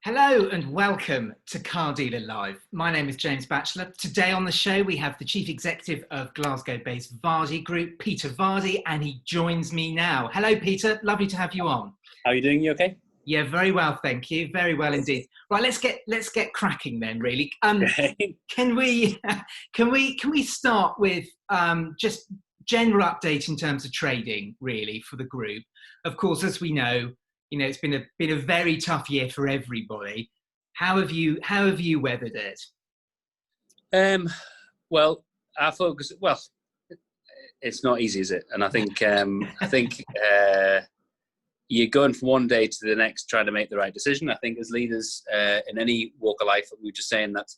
Hello and welcome to Car Dealer Live. My name is James Batchelor. Today on the show, we have the Chief Executive of Glasgow-based Vardy Group, Peter Vardy, and he joins me now. Hello, Peter. Lovely to have you on. How are you doing? You okay? Yeah, very well, thank you. Very well indeed. Right, let's get cracking then. Really, can we start with just general update in terms of trading, really, for the group? Of course, as we know, it's been a very tough year for everybody. How have you weathered it? Well, our focus. Well, it's not easy, is it? And I think you're going from one day to the next trying to make the right decision. I think as leaders in any walk of life, we were just saying that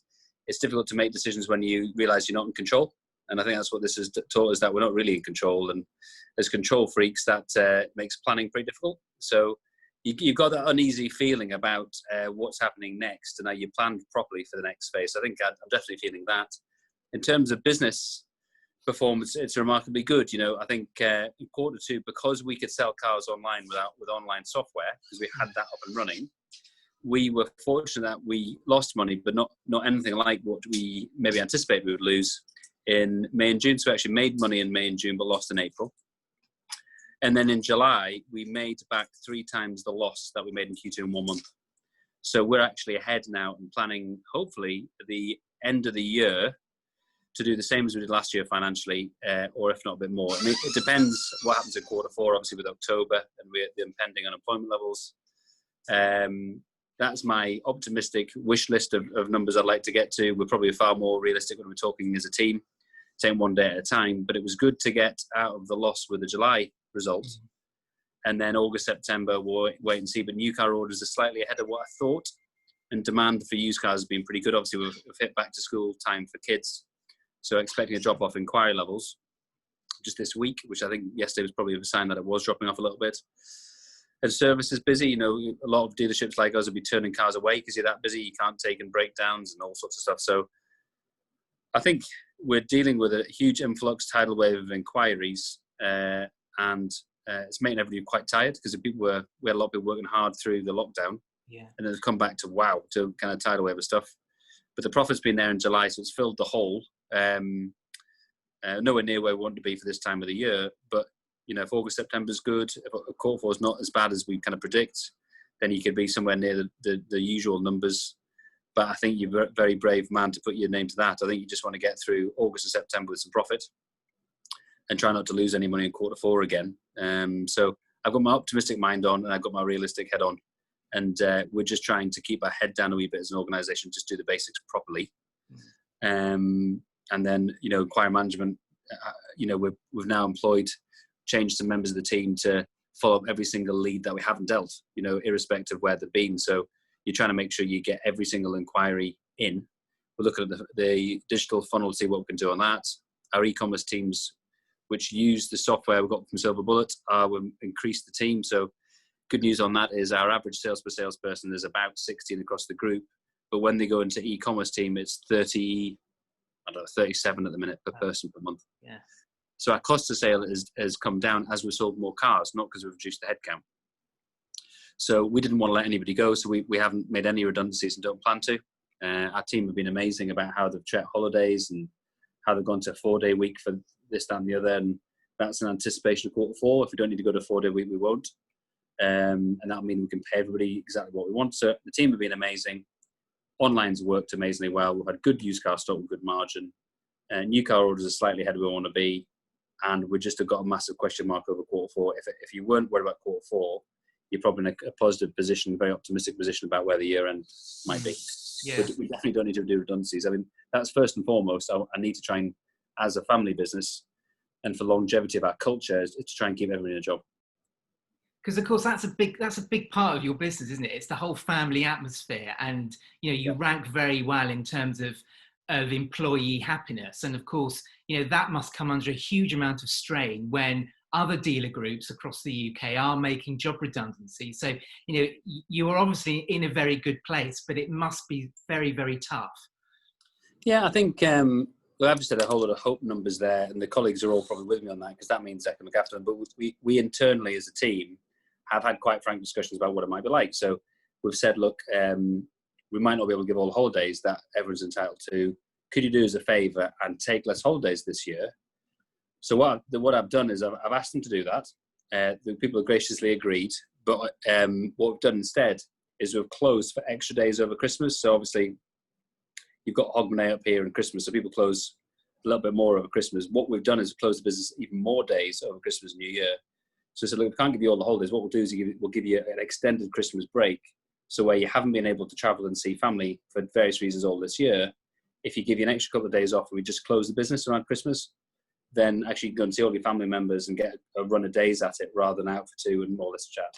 it's difficult to make decisions when you realise you're not in control. And I think that's what this has taught us, that we're not really in control. And as control freaks, that makes planning pretty difficult. So you've got that uneasy feeling about what's happening next and how you planned properly for the next phase. I think I'm definitely feeling that. In terms of business performance, it's remarkably good. I think in quarter two, because we could sell cars online with online software, because we had that up and running, we were fortunate that we lost money, but not anything like what we maybe anticipated we would lose in May and June. So we actually made money in May and June, but lost in April. And then in July, we made back 3 times the loss that we made in Q2 in 1 month. So we're actually ahead now and planning, hopefully, at the end of the year to do the same as we did last year financially, or if not a bit more. I mean, it depends what happens in quarter four, obviously, with October and the impending unemployment levels. That's my optimistic wish list of numbers I'd like to get to. We're probably far more realistic when we're talking as a team, taking one day at a time. But it was good to get out of the loss with the July result. And then August, September, we'll wait and see. But new car orders are slightly ahead of what I thought. And demand for used cars has been pretty good. Obviously, we've hit back to school time for kids. So expecting a drop off in inquiry levels just this week, which I think yesterday was probably a sign that it was dropping off a little bit. And service is busy. A lot of dealerships like us will be turning cars away because you're that busy. You can't take in breakdowns and all sorts of stuff. So I think we're dealing with a huge influx, tidal wave of inquiries. And it's making everybody quite tired because we had a lot of people working hard through the lockdown. Yeah. And then they've come back to kind of tidal wave of stuff. But the profit's been there in July, so it's filled the hole. Nowhere near where we want to be for this time of the year. But, if August, September's good, if quarter four is not as bad as we kind of predict, then you could be somewhere near the usual numbers. But I think you're a very brave man to put your name to that. I think you just want to get through August and September with some profit and try not to lose any money in quarter four again. So I've got my optimistic mind on and I've got my realistic head on. And we're just trying to keep our head down a wee bit as an organisation, just do the basics properly. And then, inquiry management, we've now changed some members of the team to follow up every single lead that we haven't dealt, irrespective of where they've been. So you're trying to make sure you get every single inquiry in. We're looking at the digital funnel to see what we can do on that. Our e-commerce teams, which use the software we got from Silver Bullet, we've increased the team. So good news on that is our average sales per salesperson is about 16 across the group. But when they go into e-commerce team, it's 37 at the minute per person per month. Yeah. So our cost of sale has come down as we've sold more cars, not because we've reduced the headcount. So we didn't want to let anybody go, so we haven't made any redundancies and don't plan to. Our team have been amazing about how they've checked holidays and how they've gone to a 4-day week for this, that and the other. And that's in anticipation of quarter four. If we don't need to go to a 4-day week, we won't. And that'll mean we can pay everybody exactly what we want. So the team have been amazing. Online's worked amazingly well. We've had good used car stock with good margin. New car orders are slightly ahead of where we want to be. And we just have got a massive question mark over quarter four. If you weren't worried about quarter four, you're probably in a positive position, very optimistic position about where the year end might be. Yeah. But we definitely don't need to do redundancies. I mean, that's first and foremost. I need to try and, as a family business, and for longevity of our culture, is to try and keep everybody in a job. Because of course that's a big part of your business, isn't it? It's the whole family atmosphere, and you rank very well in terms of employee happiness. And of course, that must come under a huge amount of strain when other dealer groups across the UK are making job redundancy. So you are obviously in a very good place, but it must be very, very tough. Yeah, I think I've just had a whole lot of hope numbers there, and the colleagues are all probably with me on that because that means I can look after them. But we internally as a team have had quite frank discussions about what it might be like. So we've said, look, we might not be able to give all the holidays that everyone's entitled to. Could you do us a favour and take less holidays this year? So what I've done is I've asked them to do that. The people have graciously agreed. But what we've done instead is we've closed for extra days over Christmas. So obviously, you've got Hogmanay up here in Christmas, so people close a little bit more over Christmas. What we've done is close the business even more days over Christmas and New Year. So look, we can't give you all the holidays. What we'll do is we'll give you an extended Christmas break. So where you haven't been able to travel and see family for various reasons all this year, if you give you an extra couple of days off and we just close the business around Christmas, then actually go and see all your family members and get a run of days at it rather than out for 2 and all this chat.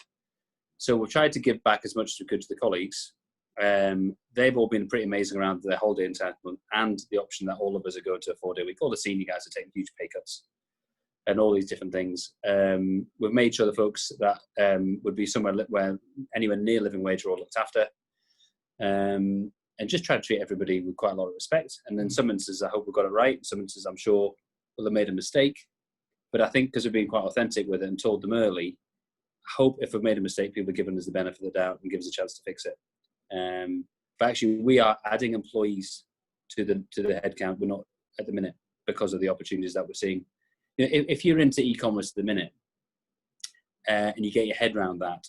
So we've tried to give back as much as we could to the colleagues. They've all been pretty amazing around their holiday entitlement and the option that all of us are going to a 4-day week. All the senior guys are taking huge pay cuts and all these different things. We've made sure the folks that would be somewhere where anywhere near living wage are all looked after. And just try to treat everybody with quite a lot of respect. And in some instances, I hope we've got it right. In some instances, I'm sure we'll have made a mistake. But I think because we've been quite authentic with it and told them early, I hope if we've made a mistake, people have given us the benefit of the doubt and give us a chance to fix it. But actually, we are adding employees to the headcount. We're not at the minute because of the opportunities that we're seeing. You know, if you're into e-commerce at the minute and you get your head around that,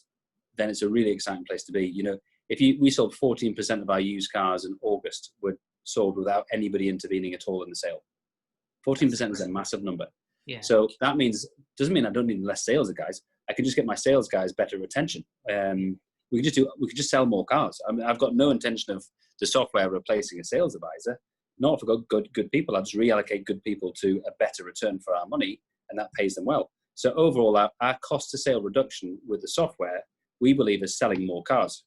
then it's a really exciting place to be. You know, we sold 14% of our used cars in August were sold without anybody intervening at all in the sale. 14% is a massive number. Yeah. So that doesn't mean I don't need less sales guys. I can just get my sales guys better retention. We could just sell more cars. I mean, I've got no intention of the software replacing a sales advisor. Not if we've got good people. I'll just reallocate good people to a better return for our money, and that pays them well. So overall, our cost to sale reduction with the software, we believe, is selling more cars.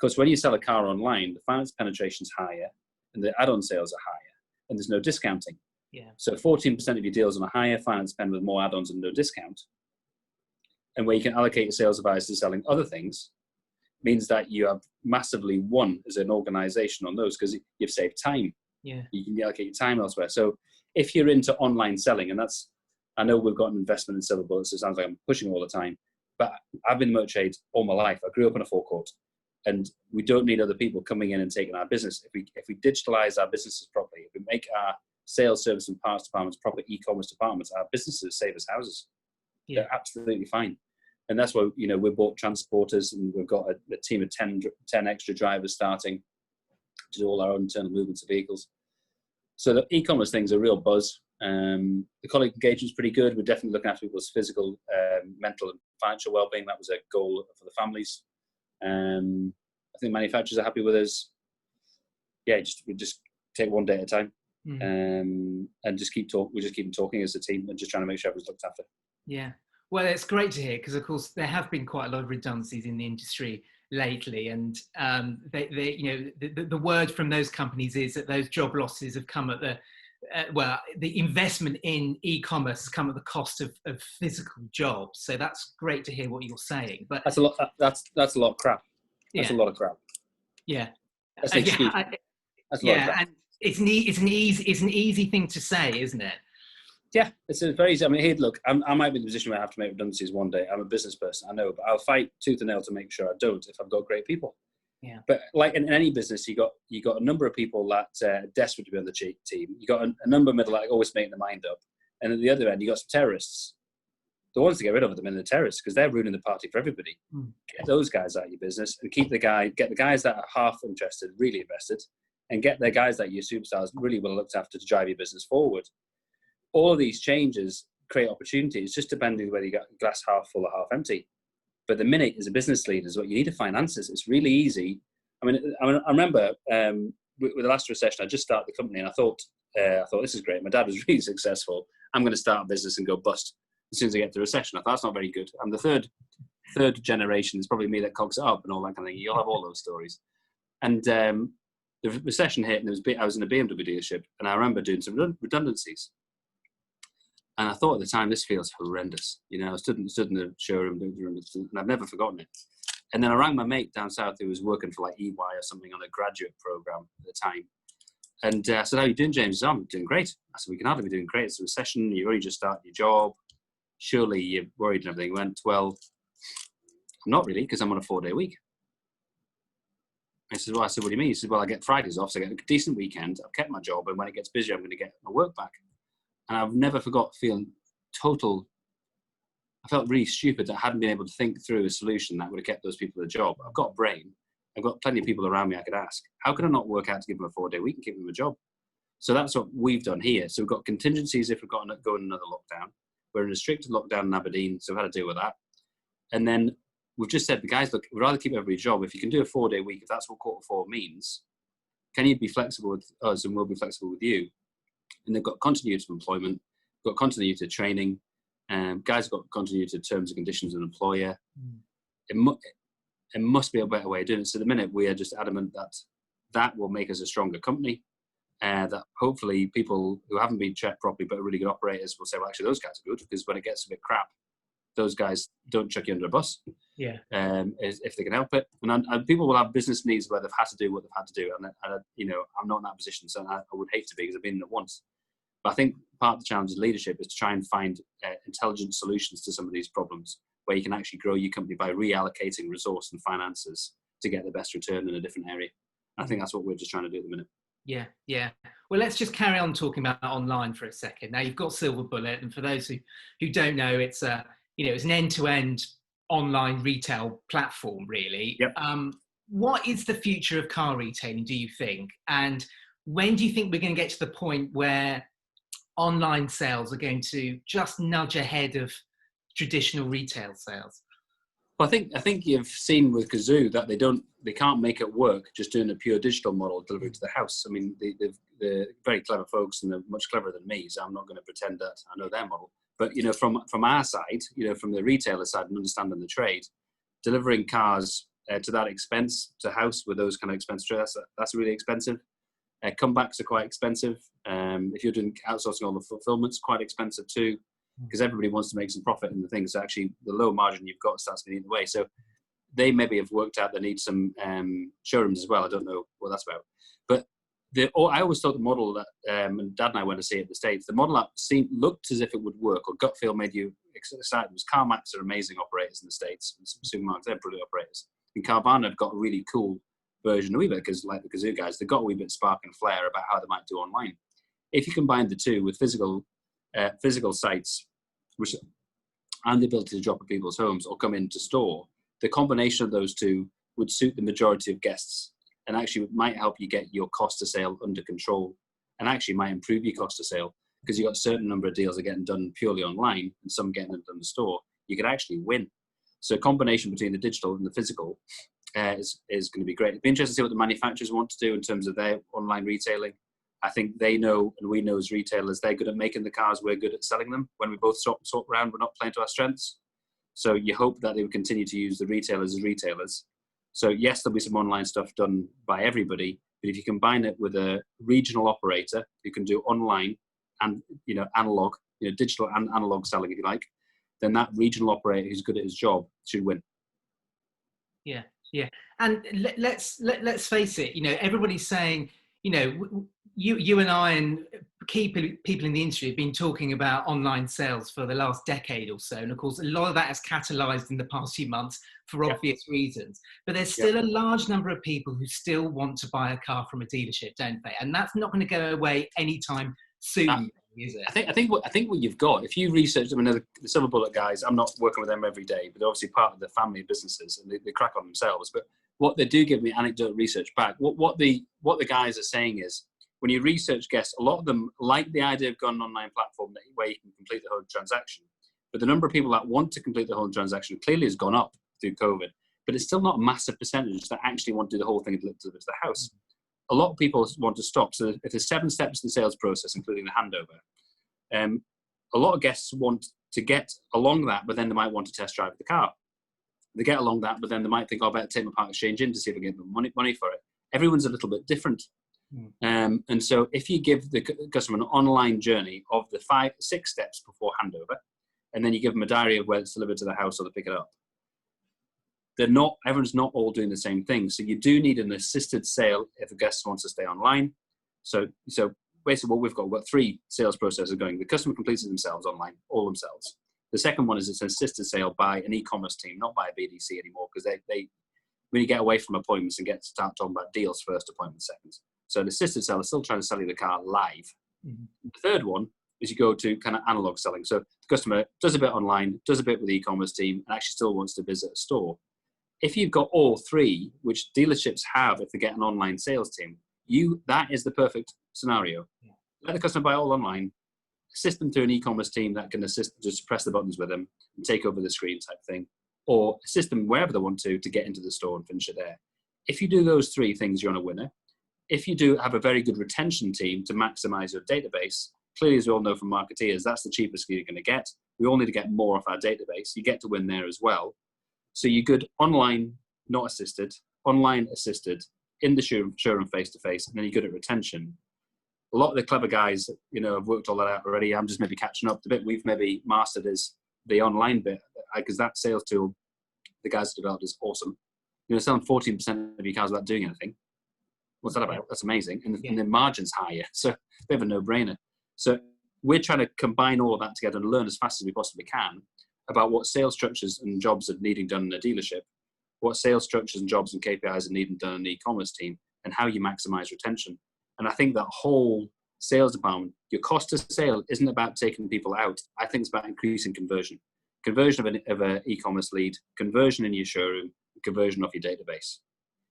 Because when you sell a car online, the finance penetration is higher, and the add-on sales are higher, and there's no discounting. Yeah. So 14% of your deals on a higher finance spend with more add-ons and no discount, and where you can allocate your sales advisors to selling other things, means that you have massively won as an organization on those because you've saved time. Yeah. You can allocate your time elsewhere. So if you're into online selling, and I know we've got an investment in silver bullets, so it sounds like I'm pushing all the time, but I've been in motor trade all my life. I grew up in a forecourt, and we don't need other people coming in and taking our business. If we digitalize our businesses properly, if we make our sales, service and parts departments proper e-commerce departments, our businesses save us houses. Yeah. They're absolutely fine. And that's why, you know, we bought transporters, and we've got a team of 10 extra drivers starting to do all our internal movements of vehicles. So the e-commerce thing's a real buzz. The colleague engagement's pretty good. We're definitely looking after people's physical, mental and financial well-being. That was a goal for the families. I think manufacturers are happy with us. Yeah, we just take one day at a time. And just keep talking. We just keep talking as a team and just trying to make sure everyone's looked after. Yeah. Well, it's great to hear because, of course, there have been quite a lot of redundancies in the industry lately, and they you know, the word from those companies is that those job losses have come at the investment in e-commerce has come at the cost of physical jobs. So that's great to hear what you're saying. But that's a lot. That's a lot of crap. That's a lot of crap. Yeah. That's an excuse. That's a lot of crap. And it's an easy thing to say, isn't it? Yeah, it's a very easy. I mean, hey, look, I might be in the position where I have to make redundancies one day. I'm a business person, I know, but I'll fight tooth and nail to make sure I don't if I've got great people. Yeah. But like in any business, you got a number of people that are desperate to be on the team. You got a number of middle like always making their mind up, and at the other end, you got some terrorists. The ones to get rid of them are the terrorists because they're ruining the party for everybody. Get those guys out of your business and get the guys that are half interested, really invested, and get the guys that your superstars really well looked after to drive your business forward. All of these changes create opportunities, just depending whether you got glass half full or half empty. But the minute as a business leader is what you need to find answers. It's really easy. I remember with the last recession, I just started the company, and I thought this is great. My dad was really successful. I'm going to start a business and go bust as soon as I get to the recession. I thought that's not very good. I'm the third generation. It's probably me that cocks it up and all that kind of thing. You'll have all those stories. And the recession hit, and I was in a BMW dealership, and I remember doing some redundancies. And I thought at the time, this feels horrendous. You know, I stood in the showroom doing redundancies, and I've never forgotten it. And then I rang my mate down south who was working for like EY or something on a graduate program at the time. And I said, how are you doing, James? I'm doing great. I said, we can hardly be doing great. It's a recession. You're only just starting your job. Surely you're worried and everything. He went, well, I'm not really, because I'm on a 4-day week. I said, well, what do you mean? He said, well, I get Fridays off, so I get a decent weekend. I've kept my job, and when it gets busier, I'm going to get my work back. And I've never forgot feeling I felt really stupid that I hadn't been able to think through a solution that would have kept those people a job. I've got a brain. I've got plenty of people around me I could ask. How can I not work out to give them a 4-day week and keep them a job? So that's what we've done here. So we've got contingencies if we've got to go in another lockdown. We're in a restricted lockdown in Aberdeen, so we've had to deal with that. And then we've just said to the guys, look, we'd rather keep everybody's job. If you can do a 4-day week, if that's what Q4 means, can you be flexible with us and we'll be flexible with you? And they've got continuity of employment, got continuity of training, guys have got continuity of terms and conditions of an employer. It must be a better way of doing it. So at the minute, we are just adamant that that will make us a stronger company. That hopefully people who haven't been checked properly but are really good operators will say, well, actually, those guys are good, because when it gets a bit crap, those guys don't chuck you under a bus. Yeah. If they can help it. And people will have business needs where they've had to do what they've had to do. And I'm not in that position, so I would hate to be, because I've been in it once. But I think part of the challenge of leadership is to try and find intelligent solutions to some of these problems, where you can actually grow your company by reallocating resource and finances to get the best return in a different area. And I think that's what we're just trying to do at the minute. Yeah. Well, let's just carry on talking about online for a second. Now, you've got Silver Bullet, and for those who don't know, it's it's an end-to-end online retail platform, really. Yep. What is the future of car retailing, do you think? And when do you think we're going to get to the point where online sales are going to just nudge ahead of traditional retail sales? Well, I think you've seen with Kazoo that they can't make it work just doing a pure digital model delivered to the house. I mean, they're very clever folks, and they're much cleverer than me, so I'm not going to pretend that I know their model. But from our side, from the retailer side and understanding the trade, delivering cars to that expense to house with those kind of expenses, that's really expensive. Comebacks are quite expensive. If you're doing outsourcing all the fulfillment's quite expensive too, because everybody wants to make some profit in the thing. So actually, the low margin you've got starts being eaten away. So they maybe have worked out they need some showrooms as well. I don't know what that's about. But I always thought the model that, and Dad and I went to see it at the States, the model that looked as if it would work, or gut feel made you excited, was CarMax are amazing operators in the States, and supermarkets, they're brilliant operators. And Carvana have got a really cool version of eBay, because like the Kazoo guys, they've got a wee bit of spark and flair about how they might do online. If you combine the two with physical sites, and the ability to drop at people's homes or come into store, the combination of those two would suit the majority of guests, and actually might help you get your cost of sale under control, and actually might improve your cost of sale, because you've got a certain number of deals that are getting done purely online and some getting done in the store. You could actually win. So a combination between the digital and the physical is going to be great. It'd be interesting to see what the manufacturers want to do in terms of their online retailing. I think they know, and we know as retailers, they're good at making the cars, we're good at selling them. When we both swap around, we're not playing to our strengths. So you hope that they would continue to use the retailers as retailers. So yes, there'll be some online stuff done by everybody, but if you combine it with a regional operator who can do online and analog, digital and analog selling, if you like, then that regional operator who's good at his job should win. Yeah. And let's face it, everybody's saying, you and I and key people in the industry have been talking about online sales for the last decade or so. And of course, a lot of that has catalyzed in the past few months for obvious reasons. But there's still a large number of people who still want to buy a car from a dealership, don't they? And that's not going to go away anytime soon, is it? I think what you've got, if you research, the Silver Bullet guys, I'm not working with them every day, but they're obviously part of the family businesses, and they crack on themselves. But what they do give me anecdotal research back. What the guys are saying is, when you research guests, a lot of them like the idea of going on an online platform where you can complete the whole transaction. But the number of people that want to complete the whole transaction clearly has gone up through COVID. But it's still not a massive percentage that actually want to do the whole thing and deliver to the house. A lot of people want to stop. So if there's 7 steps to the sales process, including the handover, a lot of guests want to get along that, but then they might want to test drive the car. They get along that, but then they might think, I better take my part exchange in to see if I can get money for it. Everyone's a little bit different. And so if you give the customer an online journey of the 5-6 steps before handover, and then you give them a diary of where it's delivered to the house or they pick it up, everyone's not all doing the same thing. So you do need an assisted sale if a guest wants to stay online. So basically we've got 3 sales processes going. The customer completes it themselves online, all themselves. The second one is it's an assisted sale by an e-commerce team, not by a BDC anymore, because we need to get away from appointments and start talking about deals first, appointments second. So the assisted seller is still trying to sell you the car live. Mm-hmm. The third one is you go to kind of analog selling. So the customer does a bit online, does a bit with the e-commerce team, and actually still wants to visit a store. If you've got all three, which dealerships have if they get an online sales team, that is the perfect scenario. Yeah. Let the customer buy all online, assist them through an e-commerce team that can assist, just press the buttons with them and take over the screen type thing, or assist them wherever they want to get into the store and finish it there. If you do those three things, you're on a winner. If you do have a very good retention team to maximize your database, clearly, as we all know from marketeers, that's the cheapest you're going to get. We all need to get more off our database. You get to win there as well. So you're good online, not assisted, online assisted, in the showroom face-to-face, and then you're good at retention. A lot of the clever guys, have worked all that out already. I'm just maybe catching up. The bit we've maybe mastered is the online bit, because that sales tool the guys developed is awesome. Selling 14% of your cars without doing anything. What's that about? That's amazing. And the margin's higher. So a bit of a no-brainer. So we're trying to combine all of that together and learn as fast as we possibly can about what sales structures and jobs are needing done in a dealership, what sales structures and jobs and KPIs are needing done in an e-commerce team, and how you maximize retention. And I think that whole sales department, your cost of sale isn't about taking people out. I think it's about increasing conversion. Conversion of an e-commerce lead, conversion in your showroom, conversion off your database.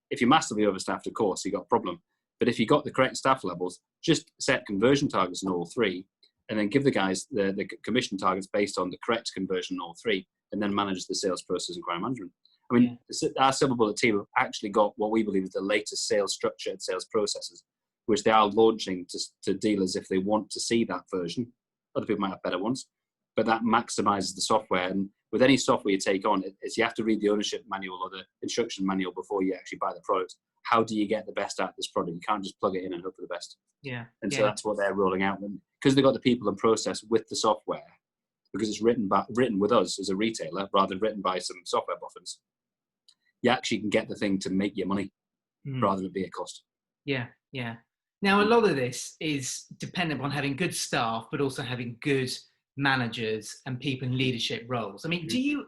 If you're massively overstaffed, of course, you've got a problem. But if you've got the correct staff levels, just set conversion targets in all three, and then give the guys the commission targets based on the correct conversion in all three, and then manage the sales process and crowd management. I mean, our Silver Bullet team have actually got what we believe is the latest sales structure and sales processes, which they are launching to dealers if they want to see that version. Other people might have better ones, but that maximizes the software. And with any software you take on, you have to read the ownership manual or the instruction manual before you actually buy the product. How do you get the best out of this product? You can't just plug it in and hope for the best. Yeah. And so that's what they're rolling out. And because they've got the people and process with the software, because it's written with us as a retailer rather than written by some software buffers, you actually can get the thing to make your money rather than be a cost. Yeah, yeah. Now, a lot of this is dependent on having good staff, but also having good managers and people in leadership roles. I mean, do you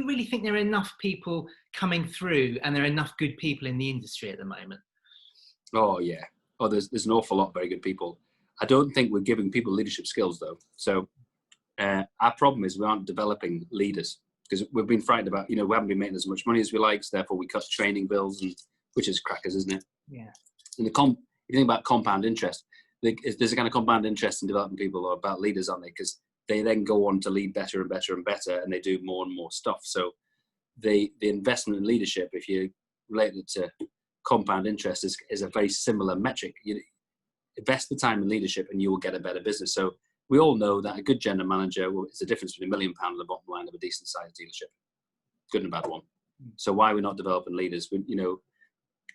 really think there are enough people coming through and there are enough good people in the industry at the moment? Oh, yeah. Oh, there's an awful lot of very good people. I don't think we're giving people leadership skills, though. So our problem is we aren't developing leaders because we've been frightened about, we haven't been making as much money as we like, so therefore we cut training bills, which is crackers, isn't it? Yeah. And if you think about compound interest, there's a kind of compound interest in developing people or about leaders, aren't they? Because they then go on to lead better and better and better, and they do more and more stuff. So the investment in leadership, if you relate it to compound interest, is a very similar metric. You invest the time in leadership and you will get a better business. So we all know that a good general manager, it's the difference between £1 million and the bottom line of a decent sized dealership. Good and bad one. So why are we not developing leaders?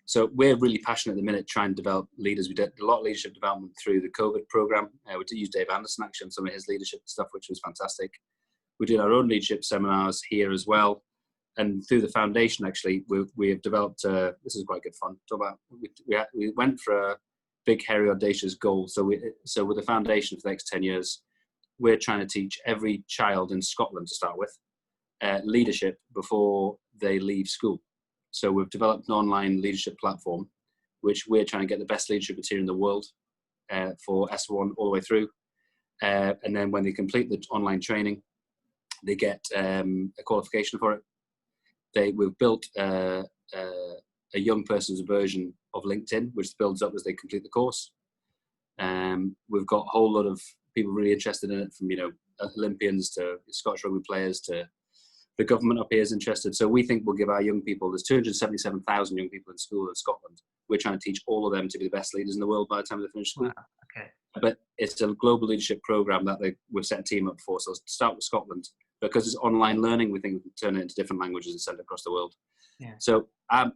So we're really passionate at the minute trying to develop leaders. We did a lot of leadership development through the COVID program. We did use Dave Anderson actually on some of his leadership stuff, which was fantastic. We did our own leadership seminars here as well. And through the foundation, actually, we have developed, this is quite good fun. We went for a big, hairy, audacious goal. So with the foundation for the next 10 years, we're trying to teach every child in Scotland to start with leadership before they leave school. So we've developed an online leadership platform, which we're trying to get the best leadership material in the world for S1 all the way through. And then when they complete the online training, they get a qualification for it. We've built a young person's version of LinkedIn, which builds up as they complete the course. We've got a whole lot of people really interested in it, from Olympians to Scottish rugby players to the government up here is interested. So we think we'll give our young people, there's 277,000 young people in school in Scotland. We're trying to teach all of them to be the best leaders in the world by the time they finish school. Wow. Okay. But it's a global leadership program that we've set a team up for. So start with Scotland. Because it's online learning, we think we can turn it into different languages and send it across the world. Yeah. So I've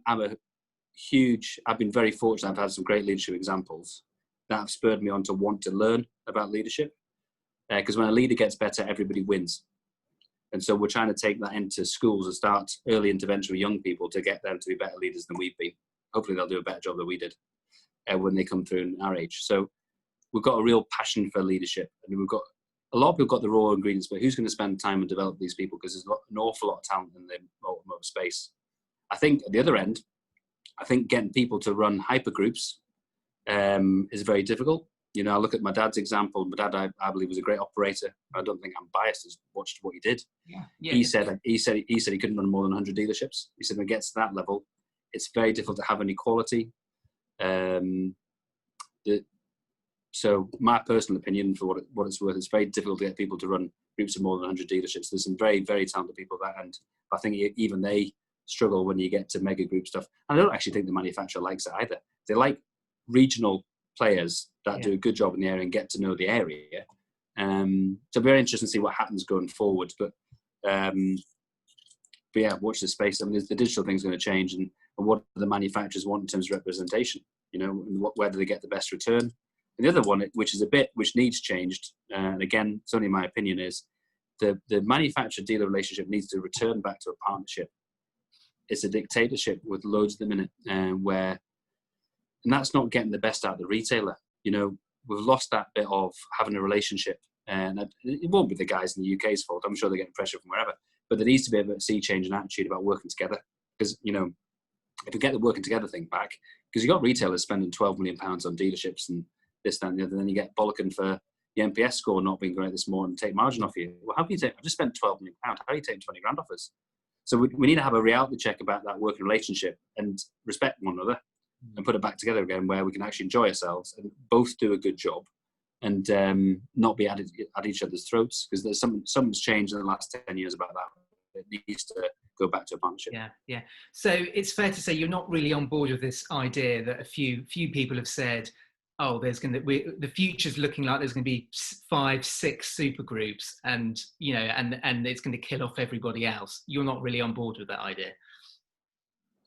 been very fortunate. I've had some great leadership examples that have spurred me on to want to learn about leadership. Because when a leader gets better, everybody wins. And so we're trying to take that into schools and start early intervention with young people to get them to be better leaders than we've been. Hopefully they'll do a better job than we did when they come through in our age. So we've got a real passion for leadership. And we've got a lot of people got the raw ingredients, but who's going to spend time and develop these people? Because there's an awful lot of talent in the automotive space. I think at the other end, I think getting people to run hypergroups is very difficult. You know, I look at my dad's example. My dad, I believe, was a great operator. I don't think I'm biased as watched what he did. Yeah. He said he couldn't run more than 100 dealerships. He said when it gets to that level, it's very difficult to have any quality. So my personal opinion, for what it's worth, it's very difficult to get people to run groups of more than 100 dealerships. There's some very, very talented people at that end. I think even they struggle when you get to mega group stuff. And I don't actually think the manufacturer likes it either. They like regional players that do a good job in the area and get to know the area. So very interesting to see what happens going forward. But yeah, watch this space. I mean, the digital thing's going to change, and what do the manufacturers want in terms of representation? You know, and where do they get the best return? And the other one, which needs changed, and again, it's only my opinion, is the manufacturer-dealer relationship needs to return back to a partnership. It's a dictatorship with loads of them in it, and that's not getting the best out of the retailer. You know, we've lost that bit of having a relationship, and it won't be the guys in the UK's fault. I'm sure they're getting pressure from wherever, but there needs to be a bit of sea change in attitude about working together. Because, you know, if we get the working together thing back, because you've got retailers spending £12 million on dealerships and this, that, and the other, and then you get bollocking for the NPS score not being great this morning and take margin off you. Well, how can you take? I've just spent £12 million. How are you taking 20 grand off us? So we need to have a reality check about that working relationship and respect one another and put it back together again, where we can actually enjoy ourselves and both do a good job and not be at each other's throats, because there's something's changed in the last 10 years about that. It needs to go back to a partnership. Yeah. So it's fair to say you're not really on board with this idea that a few people have said, oh, the future's looking like there's going to be 5-6 super groups, and you know, and it's going to kill off everybody else. You're not really on board with that idea.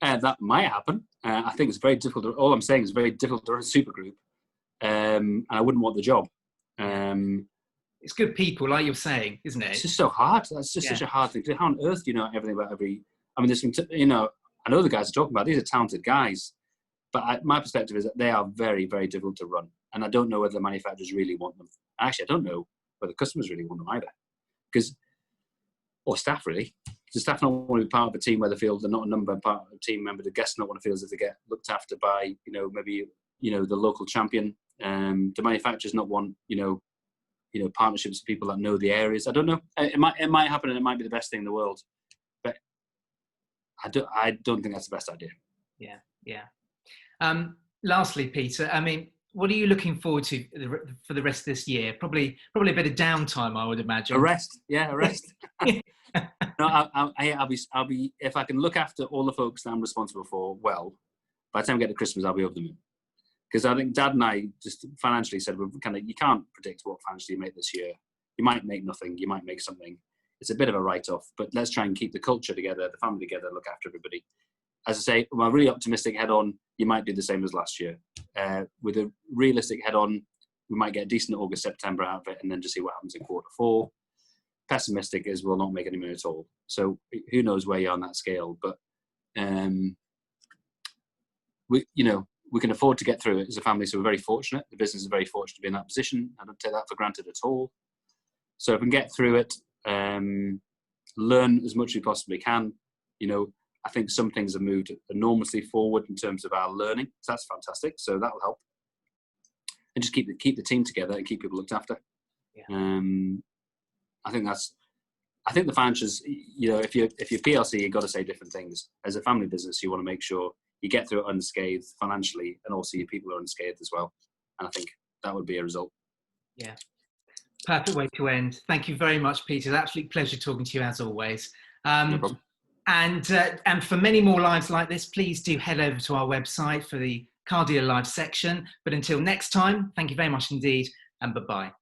That might happen. I think it's very difficult. All I'm saying is very difficult to run a super group, and I wouldn't want the job. It's good people, like you're saying, isn't it? It's just so hard. That's just such a hard thing. How on earth do you know everything about every? I mean, there's some. You know, I know the guys are talking about. These are talented guys, but my perspective is that they are very, very difficult to run, and I don't know whether the manufacturers really want them. Actually, I don't know whether customers really want them either, or staff really. The staff not want to be part of a team where they feel they're not a number part of a team member. The guests not want to feel as if they get looked after by, you know, maybe, you know, the local champion. The manufacturers not want, you know, partnerships with people that know the areas. I don't know. It might happen, and it might be the best thing in the world, but I don't think that's the best idea. Yeah. Lastly, Peter, I mean, what are you looking forward to for the rest of this year? Probably a bit of downtime, I would imagine. A rest. No, I'll be if I can look after all the folks that I'm responsible for well, by the time we get to Christmas, I'll be over the moon. Because I think Dad and I just financially said you can't predict what financially you make this year. You might make nothing, you might make something. It's a bit of a write-off, but let's try and keep the culture together, the family together, look after everybody. As I say, with a really optimistic head-on, you might do the same as last year. With a realistic head-on, we might get a decent August, September out of it, and then just see what happens in quarter 4. Pessimistic is we'll not make any money at all. So who knows where you are on that scale, but we can afford to get through it as a family, so we're very fortunate. The business is very fortunate to be in that position. I don't take that for granted at all. So if we can get through it, learn as much as we possibly can. You know, I think some things have moved enormously forward in terms of our learning. So that's fantastic. So that will help. And just keep the team together and keep people looked after. Yeah. I think the financials, you know, if you're PLC, you've got to say different things. As a family business, you want to make sure you get through it unscathed financially, and also your people are unscathed as well. And I think that would be a result. Yeah. Perfect way to end. Thank you very much, Peter. It's an absolute pleasure talking to you as always. No problem. And for many more lives like this, please do head over to our website for the Car Dealer Live section. But until next time, thank you very much indeed, and bye-bye.